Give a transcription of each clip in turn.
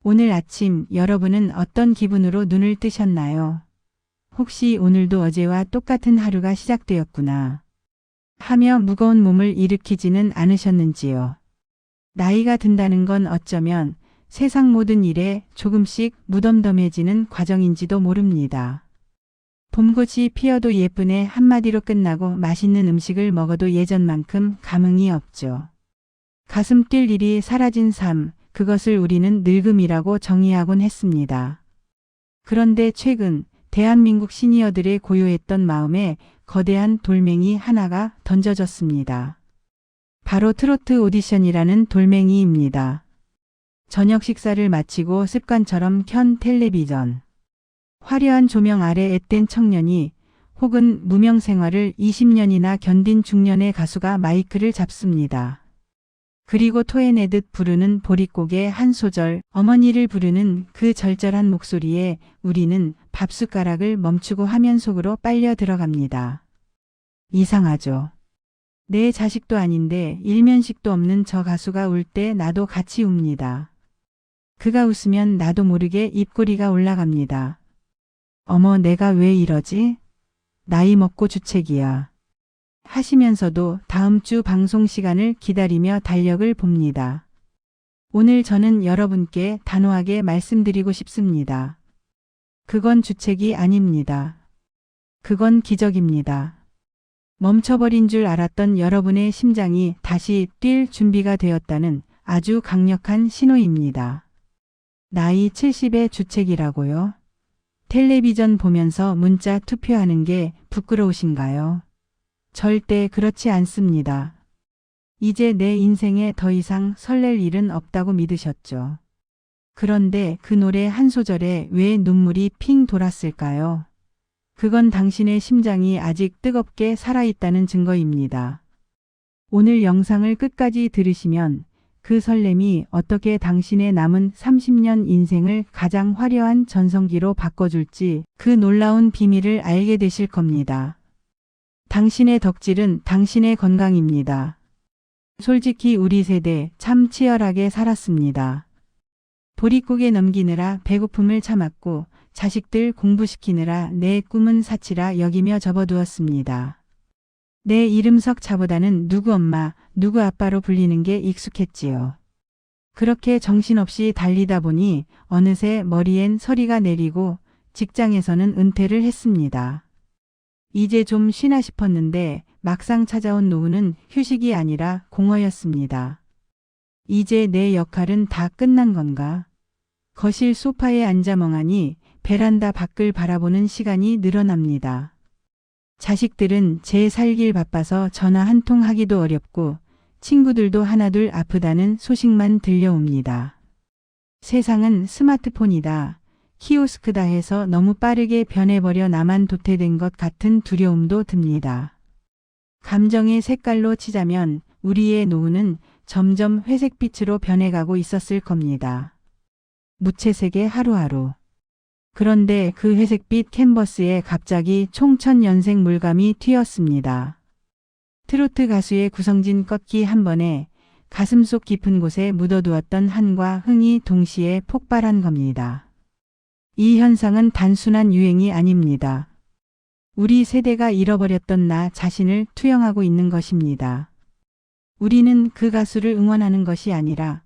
오늘 아침 여러분은 어떤 기분으로 눈을 뜨셨나요? 혹시 오늘도 어제와 똑같은 하루가 시작되었구나 하며 무거운 몸을 일으키지는 않으셨는지요? 나이가 든다는 건 어쩌면 세상 모든 일에 조금씩 무덤덤해지는 과정인지도 모릅니다. 봄꽃이 피어도 예쁘네 한마디로 끝나고 맛있는 음식을 먹어도 예전만큼 감흥이 없죠. 가슴 뛸 일이 사라진 삶, 그것을 우리는 늙음이라고 정의하곤 했습니다. 그런데 최근 대한민국 시니어들의 고요했던 마음에 거대한 돌멩이 하나가 던져졌습니다. 바로 트로트 오디션이라는 돌멩이입니다. 저녁 식사를 마치고 습관처럼 켠 텔레비전. 화려한 조명 아래 앳된 청년이 혹은 무명 생활을 20년이나 견딘 중년의 가수가 마이크를 잡습니다. 그리고 토해내듯 부르는 보릿고개 한 소절, 어머니를 부르는 그 절절한 목소리에 우리는 밥숟가락을 멈추고 화면 속으로 빨려 들어갑니다. 이상하죠. 내 자식도 아닌데 일면식도 없는 저 가수가 울 때 나도 같이 웁니다. 그가 웃으면 나도 모르게 입꼬리가 올라갑니다. 어머, 내가 왜 이러지? 나이 먹고 주책이야. 하시면서도 다음 주 방송 시간을 기다리며 달력을 봅니다. 오늘 저는 여러분께 단호하게 말씀드리고 싶습니다. 그건 주책이 아닙니다. 그건 기적입니다. 멈춰버린 줄 알았던 여러분의 심장이 다시 뛸 준비가 되었다는 아주 강력한 신호입니다. 나이 70의 주책이라고요? 텔레비전 보면서 문자 투표하는 게 부끄러우신가요? 절대 그렇지 않습니다. 이제 내 인생에 더 이상 설렐 일은 없다고 믿으셨죠. 그런데 그 노래 한 소절에 왜 눈물이 핑 돌았을까요? 그건 당신의 심장이 아직 뜨겁게 살아있다는 증거입니다. 오늘 영상을 끝까지 들으시면 그 설렘이 어떻게 당신의 남은 30년 인생을 가장 화려한 전성기로 바꿔줄지 그 놀라운 비밀을 알게 되실 겁니다. 당신의 덕질은 당신의 건강입니다. 솔직히 우리 세대 참 치열하게 살았습니다. 보릿고개 넘기느라 배고픔을 참았고 자식들 공부시키느라 내 꿈은 사치라 여기며 접어두었습니다. 내 이름 석자보다는 누구 엄마, 누구 아빠로 불리는 게 익숙했지요. 그렇게 정신없이 달리다 보니 어느새 머리엔 서리가 내리고 직장에서는 은퇴를 했습니다. 이제 좀 쉬나 싶었는데 막상 찾아온 노후는 휴식이 아니라 공허였습니다. 이제 내 역할은 다 끝난 건가? 거실 소파에 앉아 멍하니 베란다 밖을 바라보는 시간이 늘어납니다. 자식들은 제 살길 바빠서 전화 한 통 하기도 어렵고 친구들도 하나둘 아프다는 소식만 들려옵니다. 세상은 스마트폰이다, 키오스크다 해서 너무 빠르게 변해버려 나만 도태된 것 같은 두려움도 듭니다. 감정의 색깔로 치자면 우리의 노후는 점점 회색빛으로 변해가고 있었을 겁니다. 무채색의 하루하루. 그런데 그 회색빛 캔버스에 갑자기 총천연색 물감이 튀었습니다. 트로트 가수의 구성진 꺾기 한 번에 가슴속 깊은 곳에 묻어두었던 한과 흥이 동시에 폭발한 겁니다. 이 현상은 단순한 유행이 아닙니다. 우리 세대가 잃어버렸던 나 자신을 투영하고 있는 것입니다. 우리는 그 가수를 응원하는 것이 아니라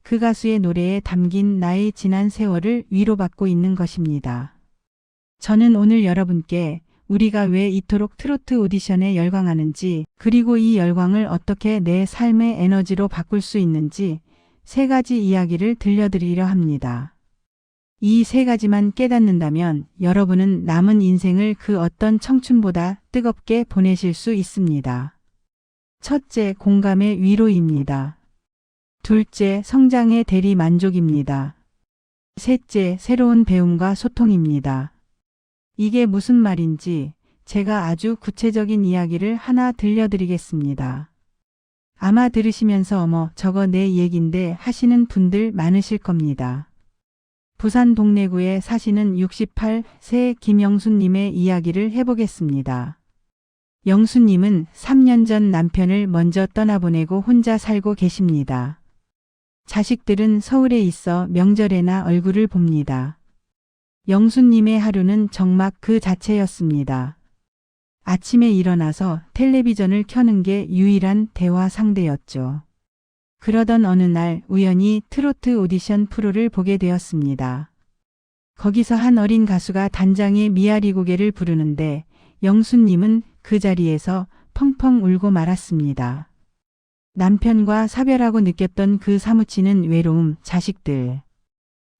그 가수의 노래에 담긴 나의 지난 세월을 위로받고 있는 것입니다. 저는 오늘 여러분께 우리가 왜 이토록 트로트 오디션에 열광하는지, 그리고 이 열광을 어떻게 내 삶의 에너지로 바꿀 수 있는지 3가지 이야기를 들려드리려 합니다. 이 3가지만 깨닫는다면 여러분은 남은 인생을 그 어떤 청춘보다 뜨겁게 보내실 수 있습니다. 첫째, 공감의 위로입니다. 둘째, 성장의 대리 만족입니다. 셋째, 새로운 배움과 소통입니다. 이게 무슨 말인지 제가 아주 구체적인 이야기를 하나 들려드리겠습니다. 아마 들으시면서 어머, 저거 내 얘긴데 하시는 분들 많으실 겁니다. 부산 동래구에 사시는 68세 김영수님의 이야기를 해보겠습니다. 영수님은 3년 전 남편을 먼저 떠나보내고 혼자 살고 계십니다. 자식들은 서울에 있어 명절에나 얼굴을 봅니다. 영수님의 하루는 정막 그 자체였습니다. 아침에 일어나서 텔레비전을 켜는 게 유일한 대화 상대였죠. 그러던 어느 날 우연히 트로트 오디션 프로를 보게 되었습니다. 거기서 한 어린 가수가 단장의 미아리 고개를 부르는데 영수님은 그 자리에서 펑펑 울고 말았습니다. 남편과 사별하고 느꼈던 그 사무치는 외로움, 자식들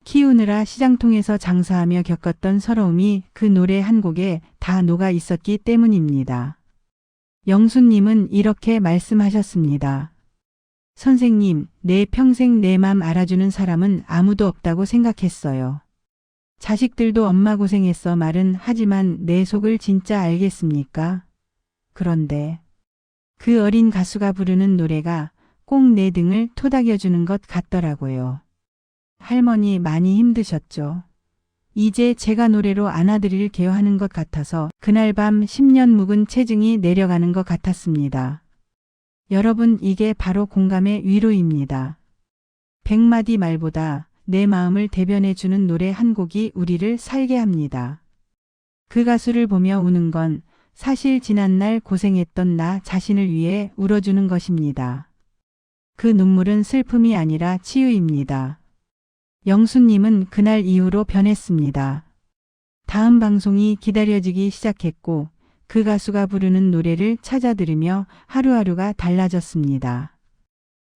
키우느라 시장통에서 장사하며 겪었던 서러움이 그 노래 한 곡에 다 녹아 있었기 때문입니다. 영수님은 이렇게 말씀하셨습니다. 선생님, 내 평생 내 맘 알아주는 사람은 아무도 없다고 생각했어요. 자식들도 엄마 고생했어 말은 하지만 내 속을 진짜 알겠습니까? 그런데 그 어린 가수가 부르는 노래가 꼭 내 등을 토닥여주는 것 같더라고요. 할머니 많이 힘드셨죠? 이제 제가 노래로 안아드릴게요 하는 것 같아서 그날 밤 10년 묵은 체증이 내려가는 것 같았습니다. 여러분, 이게 바로 공감의 위로입니다. 100마디 말보다 내 마음을 대변해주는 노래 한 곡이 우리를 살게 합니다. 그 가수를 보며 우는 건 사실 지난날 고생했던 나 자신을 위해 울어주는 것입니다. 그 눈물은 슬픔이 아니라 치유입니다. 영수님은 그날 이후로 변했습니다. 다음 방송이 기다려지기 시작했고 그 가수가 부르는 노래를 찾아 들으며 하루하루가 달라졌습니다.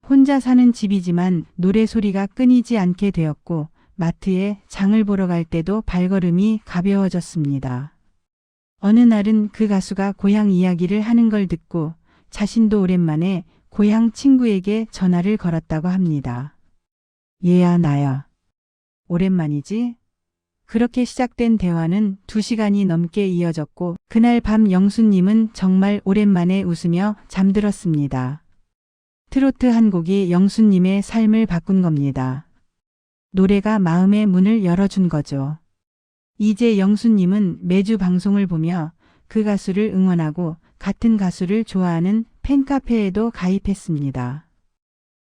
혼자 사는 집이지만 노래 소리가 끊이지 않게 되었고 마트에 장을 보러 갈 때도 발걸음이 가벼워졌습니다. 어느 날은 그 가수가 고향 이야기를 하는 걸 듣고 자신도 오랜만에 고향 친구에게 전화를 걸었다고 합니다. 얘야 나야. 오랜만이지? 그렇게 시작된 대화는 2시간이 넘게 이어졌고 그날 밤 영수님은 정말 오랜만에 웃으며 잠들었습니다. 트로트 한 곡이 영수님의 삶을 바꾼 겁니다. 노래가 마음의 문을 열어준 거죠. 이제 영수님은 매주 방송을 보며 그 가수를 응원하고 같은 가수를 좋아하는 팬카페에도 가입했습니다.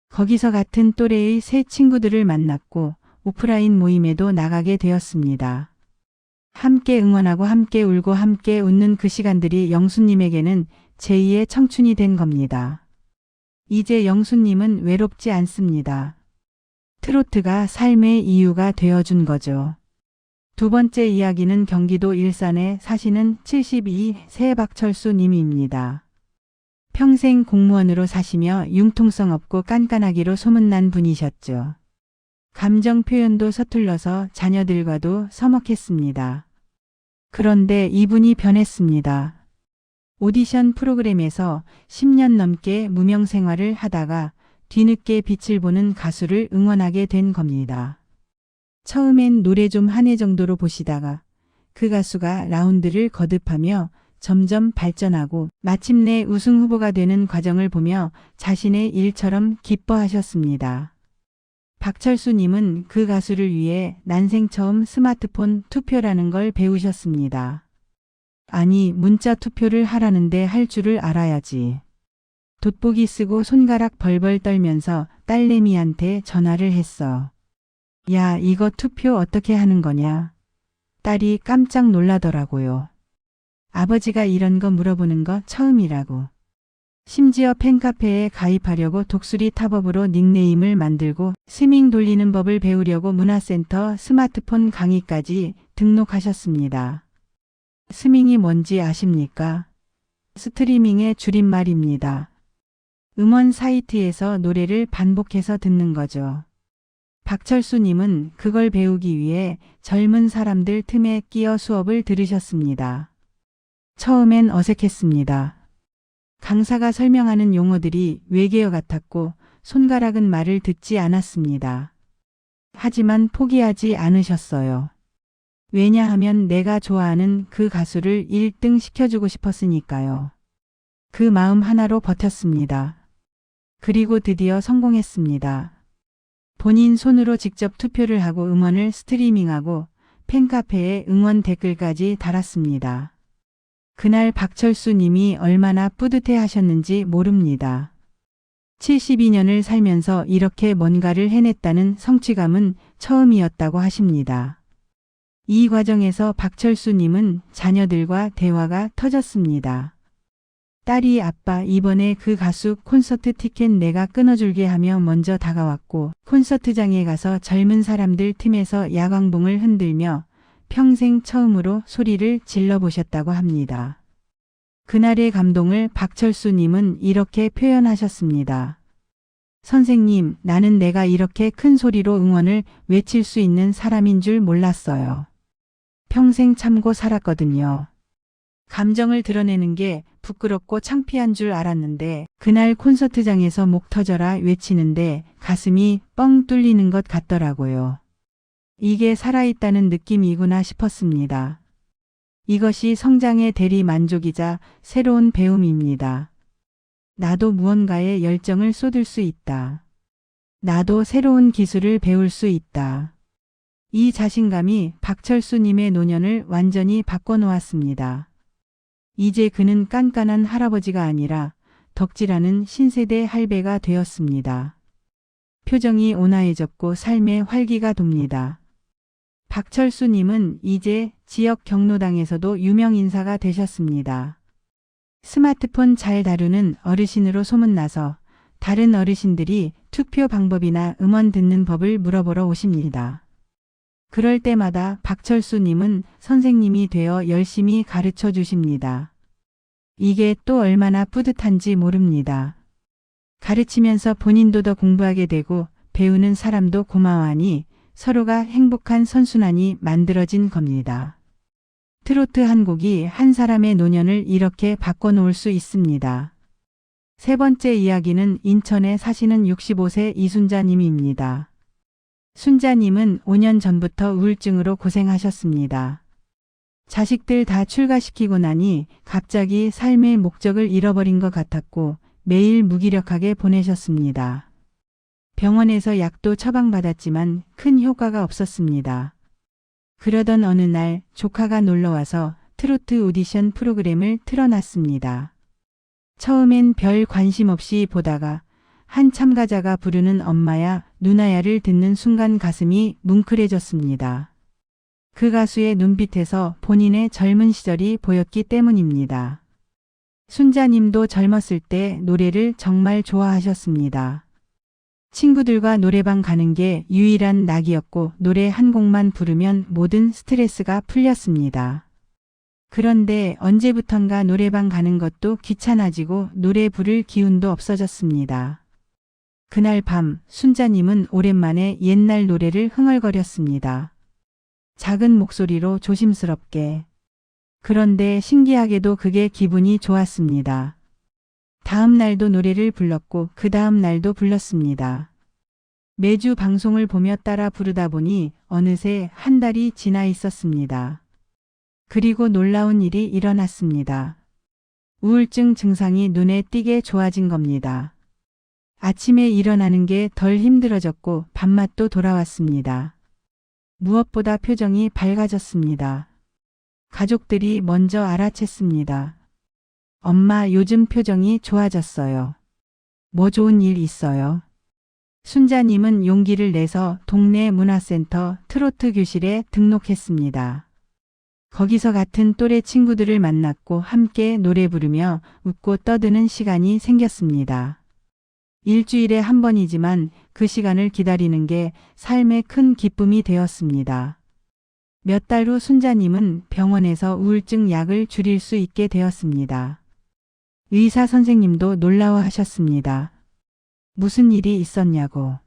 거기서 같은 또래의 새 친구들을 만났고 오프라인 모임에도 나가게 되었습니다. 함께 응원하고 함께 울고 함께 웃는 그 시간들이 영수님에게는 제2의 청춘이 된 겁니다. 이제 영수님은 외롭지 않습니다. 트로트가 삶의 이유가 되어준 거죠. 두 번째 이야기는 경기도 일산에 사시는 72세 박철수 님입니다. 평생 공무원으로 사시며 융통성 없고 깐깐하기로 소문난 분이셨죠. 감정 표현도 서툴러서 자녀들과도 서먹했습니다. 그런데 이분이 변했습니다. 오디션 프로그램에서 10년 넘게 무명 생활을 하다가 뒤늦게 빛을 보는 가수를 응원하게 된 겁니다. 처음엔 노래 좀 한 해 정도로 보시다가 그 가수가 라운드를 거듭하며 점점 발전하고 마침내 우승 후보가 되는 과정을 보며 자신의 일처럼 기뻐하셨습니다. 박철수님은 그 가수를 위해 난생 처음 스마트폰 투표라는 걸 배우셨습니다. 아니, 문자 투표를 하라는데 할 줄을 알아야지. 돋보기 쓰고 손가락 벌벌 떨면서 딸내미한테 전화를 했어. 야, 이거 투표 어떻게 하는 거냐? 딸이 깜짝 놀라더라고요. 아버지가 이런 거 물어보는 거 처음이라고. 심지어 팬카페에 가입하려고 독수리 탑업으로 닉네임을 만들고 스밍 돌리는 법을 배우려고 문화센터 스마트폰 강의까지 등록하셨습니다. 스밍이 뭔지 아십니까? 스트리밍의 줄임말입니다. 음원 사이트에서 노래를 반복해서 듣는 거죠. 박철수님은 그걸 배우기 위해 젊은 사람들 틈에 끼어 수업을 들으셨습니다. 처음엔 어색했습니다. 강사가 설명하는 용어들이 외계어 같았고 손가락은 말을 듣지 않았습니다. 하지만 포기하지 않으셨어요. 왜냐하면 내가 좋아하는 그 가수를 1등 시켜주고 싶었으니까요. 그 마음 하나로 버텼습니다. 그리고 드디어 성공했습니다. 본인 손으로 직접 투표를 하고 음원을 스트리밍하고 팬카페에 응원 댓글까지 달았습니다. 그날 박철수 님이 얼마나 뿌듯해 하셨는지 모릅니다. 72년을 살면서 이렇게 뭔가를 해냈다는 성취감은 처음이었다고 하십니다. 이 과정에서 박철수님은 자녀들과 대화가 터졌습니다. 딸이 아빠 이번에 그 가수 콘서트 티켓 내가 끊어줄게 하며 먼저 다가왔고 콘서트장에 가서 젊은 사람들 틈에서 야광봉을 흔들며 평생 처음으로 소리를 질러보셨다고 합니다. 그날의 감동을 박철수님은 이렇게 표현하셨습니다. 선생님, 나는 내가 이렇게 큰 소리로 응원을 외칠 수 있는 사람인 줄 몰랐어요. 평생 참고 살았거든요. 감정을 드러내는 게 부끄럽고 창피한 줄 알았는데 그날 콘서트장에서 목 터져라 외치는데 가슴이 뻥 뚫리는 것 같더라고요. 이게 살아있다는 느낌이구나 싶었습니다. 이것이 성장의 대리 만족이자 새로운 배움입니다. 나도 무언가에 열정을 쏟을 수 있다. 나도 새로운 기술을 배울 수 있다. 이 자신감이 박철수님의 노년을 완전히 바꿔놓았습니다. 이제 그는 깐깐한 할아버지가 아니라 덕질하는 신세대 할배가 되었습니다. 표정이 온화해졌고 삶의 활기가 돕니다. 박철수님은 이제 지역 경로당에서도 유명 인사가 되셨습니다. 스마트폰 잘 다루는 어르신으로 소문나서 다른 어르신들이 투표 방법이나 음원 듣는 법을 물어보러 오십니다. 그럴 때마다 박철수님은 선생님이 되어 열심히 가르쳐 주십니다. 이게 또 얼마나 뿌듯한지 모릅니다. 가르치면서 본인도 더 공부하게 되고 배우는 사람도 고마워하니 서로가 행복한 선순환이 만들어진 겁니다. 트로트 한 곡이 한 사람의 노년을 이렇게 바꿔놓을 수 있습니다. 세 번째 이야기는 인천에 사시는 65세 이순자님입니다. 순자님은 5년 전부터 우울증으로 고생하셨습니다. 자식들 다 출가시키고 나니 갑자기 삶의 목적을 잃어버린 것 같았고 매일 무기력하게 보내셨습니다. 병원에서 약도 처방받았지만 큰 효과가 없었습니다. 그러던 어느 날 조카가 놀러와서 트로트 오디션 프로그램을 틀어놨습니다. 처음엔 별 관심 없이 보다가 한 참가자가 부르는 엄마야 누나야를 듣는 순간 가슴이 뭉클해졌습니다. 그 가수의 눈빛에서 본인의 젊은 시절이 보였기 때문입니다. 순자님도 젊었을 때 노래를 정말 좋아하셨습니다. 친구들과 노래방 가는 게 유일한 낙이었고 노래 한 곡만 부르면 모든 스트레스가 풀렸습니다. 그런데 언제부턴가 노래방 가는 것도 귀찮아지고 노래 부를 기운도 없어졌습니다. 그날 밤 순자님은 오랜만에 옛날 노래를 흥얼거렸습니다. 작은 목소리로 조심스럽게. 그런데 신기하게도 그게 기분이 좋았습니다. 다음 날도 노래를 불렀고 그 다음 날도 불렀습니다. 매주 방송을 보며 따라 부르다 보니 어느새 한 달이 지나 있었습니다. 그리고 놀라운 일이 일어났습니다. 우울증 증상이 눈에 띄게 좋아진 겁니다. 아침에 일어나는 게 덜 힘들어졌고 밥맛도 돌아왔습니다. 무엇보다 표정이 밝아졌습니다. 가족들이 먼저 알아챘습니다. 엄마 요즘 표정이 좋아졌어요. 뭐 좋은 일 있어요? 순자님은 용기를 내서 동네 문화센터 트로트 교실에 등록했습니다. 거기서 같은 또래 친구들을 만났고 함께 노래 부르며 웃고 떠드는 시간이 생겼습니다. 일주일에 한 번이지만 그 시간을 기다리는 게 삶의 큰 기쁨이 되었습니다. 몇 달 후 순자님은 병원에서 우울증 약을 줄일 수 있게 되었습니다. 의사 선생님도 놀라워하셨습니다. 무슨 일이 있었냐고.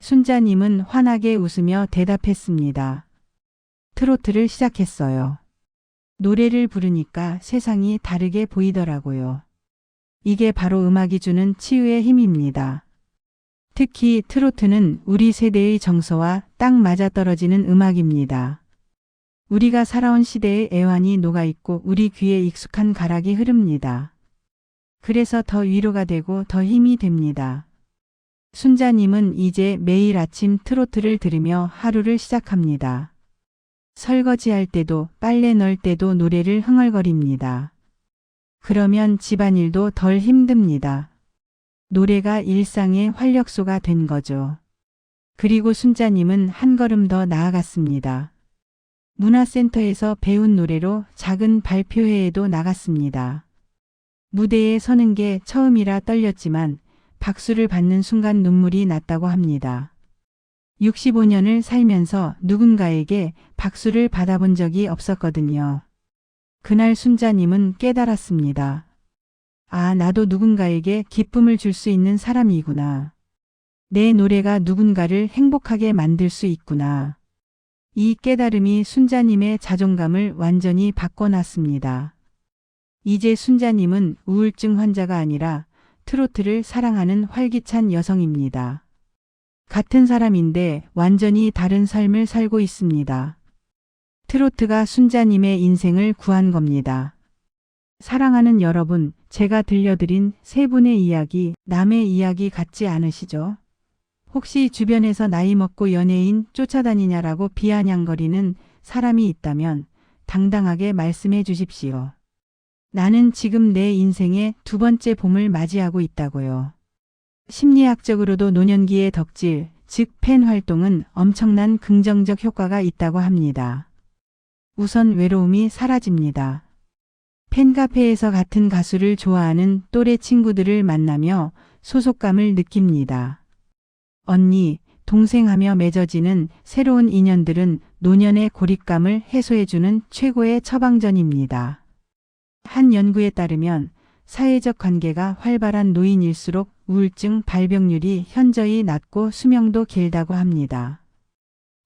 순자님은 환하게 웃으며 대답했습니다. 트로트를 시작했어요. 노래를 부르니까 세상이 다르게 보이더라고요. 이게 바로 음악이 주는 치유의 힘입니다. 특히 트로트는 우리 세대의 정서와 딱 맞아떨어지는 음악입니다. 우리가 살아온 시대의 애환이 녹아있고 우리 귀에 익숙한 가락이 흐릅니다. 그래서 더 위로가 되고 더 힘이 됩니다. 순자님은 이제 매일 아침 트로트를 들으며 하루를 시작합니다. 설거지할 때도 빨래 넣을 때도 노래를 흥얼거립니다. 그러면 집안일도 덜 힘듭니다. 노래가 일상의 활력소가 된 거죠. 그리고 순자님은 한 걸음 더 나아갔습니다. 문화센터에서 배운 노래로 작은 발표회에도 나갔습니다. 무대에 서는 게 처음이라 떨렸지만 박수를 받는 순간 눈물이 났다고 합니다. 65년을 살면서 누군가에게 박수를 받아본 적이 없었거든요. 그날 순자님은 깨달았습니다. 아, 나도 누군가에게 기쁨을 줄 수 있는 사람이구나. 내 노래가 누군가를 행복하게 만들 수 있구나. 이 깨달음이 순자님의 자존감을 완전히 바꿔놨습니다. 이제 순자님은 우울증 환자가 아니라 트로트를 사랑하는 활기찬 여성입니다. 같은 사람인데 완전히 다른 삶을 살고 있습니다. 트로트가 순자님의 인생을 구한 겁니다. 사랑하는 여러분, 제가 들려드린 세 분의 이야기, 남의 이야기 같지 않으시죠? 혹시 주변에서 나이 먹고 연예인 쫓아다니냐라고 비아냥거리는 사람이 있다면 당당하게 말씀해 주십시오. 나는 지금 내 인생의 두 번째 봄을 맞이하고 있다고요. 심리학적으로도 노년기의 덕질, 즉 팬 활동은 엄청난 긍정적 효과가 있다고 합니다. 우선 외로움이 사라집니다. 팬카페에서 같은 가수를 좋아하는 또래 친구들을 만나며 소속감을 느낍니다. 언니, 동생하며 맺어지는 새로운 인연들은 노년의 고립감을 해소해주는 최고의 처방전입니다. 한 연구에 따르면 사회적 관계가 활발한 노인일수록 우울증 발병률이 현저히 낮고 수명도 길다고 합니다.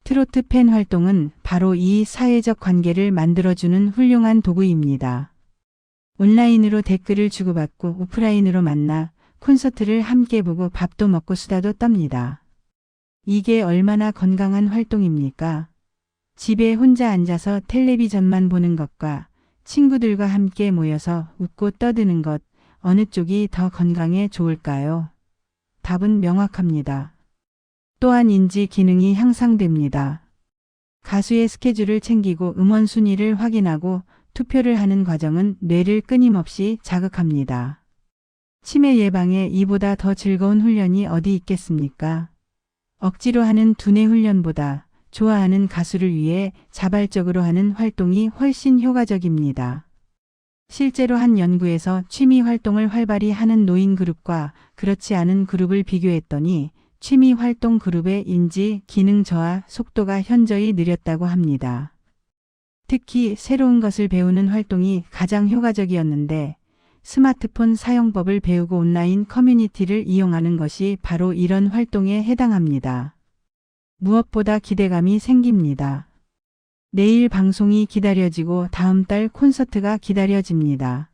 트로트 팬 활동은 바로 이 사회적 관계를 만들어주는 훌륭한 도구입니다. 온라인으로 댓글을 주고받고 오프라인으로 만나 콘서트를 함께 보고 밥도 먹고 수다도 떱니다. 이게 얼마나 건강한 활동입니까? 집에 혼자 앉아서 텔레비전만 보는 것과 친구들과 함께 모여서 웃고 떠드는 것, 어느 쪽이 더 건강에 좋을까요? 답은 명확합니다. 또한 인지 기능이 향상됩니다. 가수의 스케줄을 챙기고 음원 순위를 확인하고 투표를 하는 과정은 뇌를 끊임없이 자극합니다. 치매 예방에 이보다 더 즐거운 훈련이 어디 있겠습니까? 억지로 하는 두뇌 훈련보다 좋아하는 가수를 위해 자발적으로 하는 활동이 훨씬 효과적입니다. 실제로 한 연구에서 취미 활동을 활발히 하는 노인 그룹과 그렇지 않은 그룹을 비교했더니 취미 활동 그룹의 인지 기능 저하 속도가 현저히 느렸다고 합니다. 특히 새로운 것을 배우는 활동이 가장 효과적이었는데 스마트폰 사용법을 배우고 온라인 커뮤니티를 이용하는 것이 바로 이런 활동에 해당합니다. 무엇보다 기대감이 생깁니다. 내일 방송이 기다려지고 다음 달 콘서트가 기다려집니다.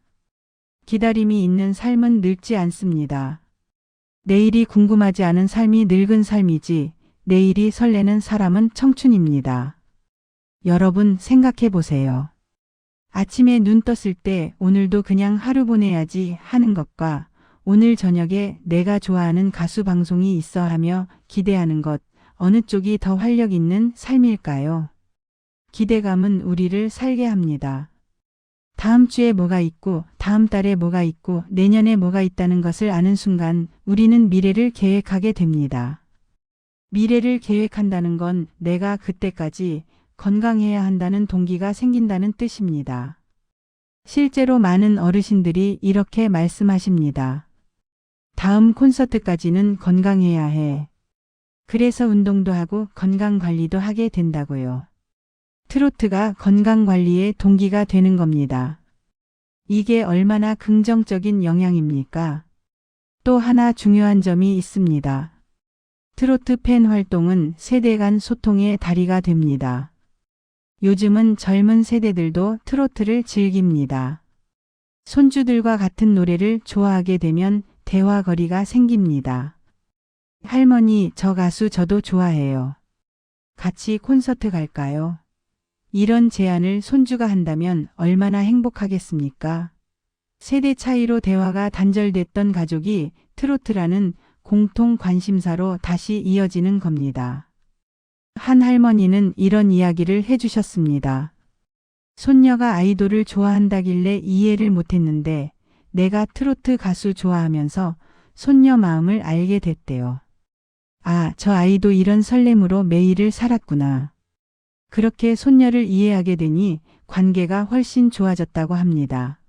기다림이 있는 삶은 늙지 않습니다. 내일이 궁금하지 않은 삶이 늙은 삶이지 내일이 설레는 사람은 청춘입니다. 여러분 생각해 보세요. 아침에 눈 떴을 때 오늘도 그냥 하루 보내야지 하는 것과 오늘 저녁에 내가 좋아하는 가수 방송이 있어 하며 기대하는 것, 어느 쪽이 더 활력 있는 삶일까요? 기대감은 우리를 살게 합니다. 다음 주에 뭐가 있고 다음 달에 뭐가 있고 내년에 뭐가 있다는 것을 아는 순간 우리는 미래를 계획하게 됩니다. 미래를 계획한다는 건 내가 그때까지 건강해야 한다는 동기가 생긴다는 뜻입니다. 실제로 많은 어르신들이 이렇게 말씀하십니다. 다음 콘서트까지는 건강해야 해. 그래서 운동도 하고 건강관리도 하게 된다고요. 트로트가 건강관리의 동기가 되는 겁니다. 이게 얼마나 긍정적인 영향입니까? 또 하나 중요한 점이 있습니다. 트로트 팬 활동은 세대 간 소통의 다리가 됩니다. 요즘은 젊은 세대들도 트로트를 즐깁니다. 손주들과 같은 노래를 좋아하게 되면 대화거리가 생깁니다. 할머니, 저 가수 저도 좋아해요. 같이 콘서트 갈까요? 이런 제안을 손주가 한다면 얼마나 행복하겠습니까? 세대 차이로 대화가 단절됐던 가족이 트로트라는 공통 관심사로 다시 이어지는 겁니다. 한 할머니는 이런 이야기를 해주셨습니다. 손녀가 아이돌을 좋아한다길래 이해를 못했는데 내가 트로트 가수 좋아하면서 손녀 마음을 알게 됐대요. 아, 저 아이도 이런 설렘으로 매일을 살았구나. 그렇게 손녀를 이해하게 되니 관계가 훨씬 좋아졌다고 합니다.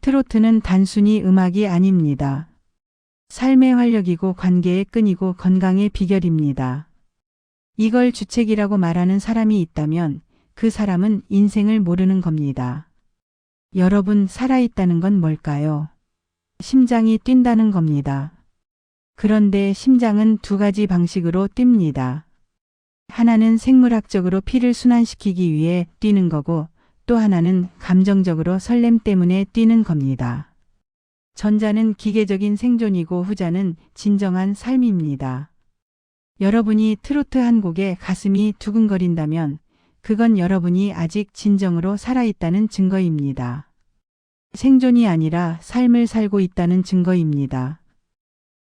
트로트는 단순히 음악이 아닙니다. 삶의 활력이고 관계의 끈이고 건강의 비결입니다. 이걸 주책이라고 말하는 사람이 있다면 그 사람은 인생을 모르는 겁니다. 여러분, 살아있다는 건 뭘까요? 심장이 뛴다는 겁니다. 그런데 심장은 두 가지 방식으로 뜁니다. 하나는 생물학적으로 피를 순환시키기 위해 뛰는 거고 또 하나는 감정적으로 설렘 때문에 뛰는 겁니다. 전자는 기계적인 생존이고 후자는 진정한 삶입니다. 여러분이 트로트 한 곡에 가슴이 두근거린다면 그건 여러분이 아직 진정으로 살아있다는 증거입니다. 생존이 아니라 삶을 살고 있다는 증거입니다.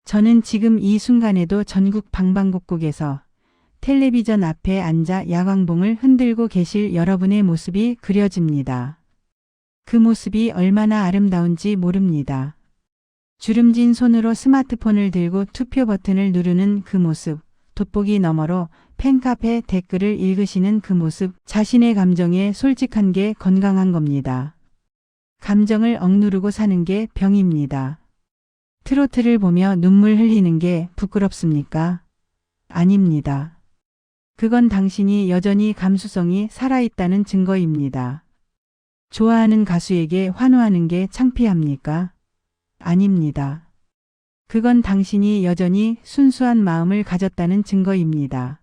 저는 지금 이 순간에도 전국 방방곡곡에서 텔레비전 앞에 앉아 야광봉을 흔들고 계실 여러분의 모습이 그려집니다. 그 모습이 얼마나 아름다운지 모릅니다. 주름진 손으로 스마트폰을 들고 투표 버튼을 누르는 그 모습, 돋보기 너머로 팬카페 댓글을 읽으시는 그 모습, 자신의 감정에 솔직한 게 건강한 겁니다. 감정을 억누르고 사는 게 병입니다. 트로트를 보며 눈물 흘리는 게 부끄럽습니까? 아닙니다. 그건 당신이 여전히 감수성이 살아있다는 증거입니다. 좋아하는 가수에게 환호하는 게 창피합니까? 아닙니다. 그건 당신이 여전히 순수한 마음을 가졌다는 증거입니다.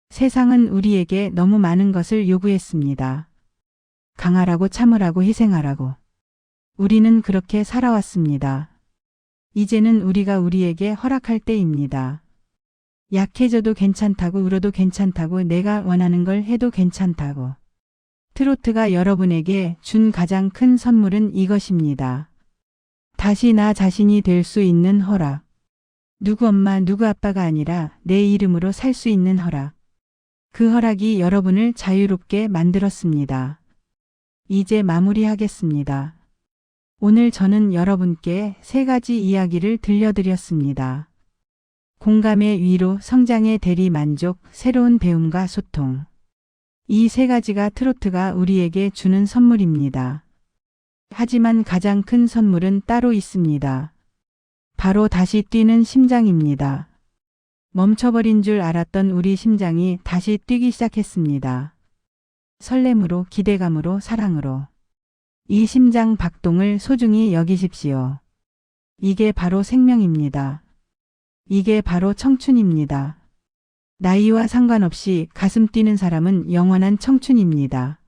세상은 우리에게 너무 많은 것을 요구했습니다. 강하라고 참으라고 희생하라고. 우리는 그렇게 살아왔습니다. 이제는 우리가 우리에게 허락할 때입니다. 약해져도 괜찮다고 울어도 괜찮다고 내가 원하는 걸 해도 괜찮다고. 트로트가 여러분에게 준 가장 큰 선물은 이것입니다. 다시 나 자신이 될 수 있는 허락. 누구 엄마 누구 아빠가 아니라 내 이름으로 살 수 있는 허락. 그 허락이 여러분을 자유롭게 만들었습니다. 이제 마무리하겠습니다. 오늘 저는 여러분께 3가지 이야기를 들려드렸습니다. 공감의 위로, 성장의 대리 만족, 새로운 배움과 소통. 이 3가지가 트로트가 우리에게 주는 선물입니다. 하지만 가장 큰 선물은 따로 있습니다. 바로 다시 뛰는 심장입니다. 멈춰버린 줄 알았던 우리 심장이 다시 뛰기 시작했습니다. 설렘으로, 기대감으로, 사랑으로. 이 심장 박동을 소중히 여기십시오. 이게 바로 생명입니다. 이게 바로 청춘입니다. 나이와 상관없이 가슴 뛰는 사람은 영원한 청춘입니다.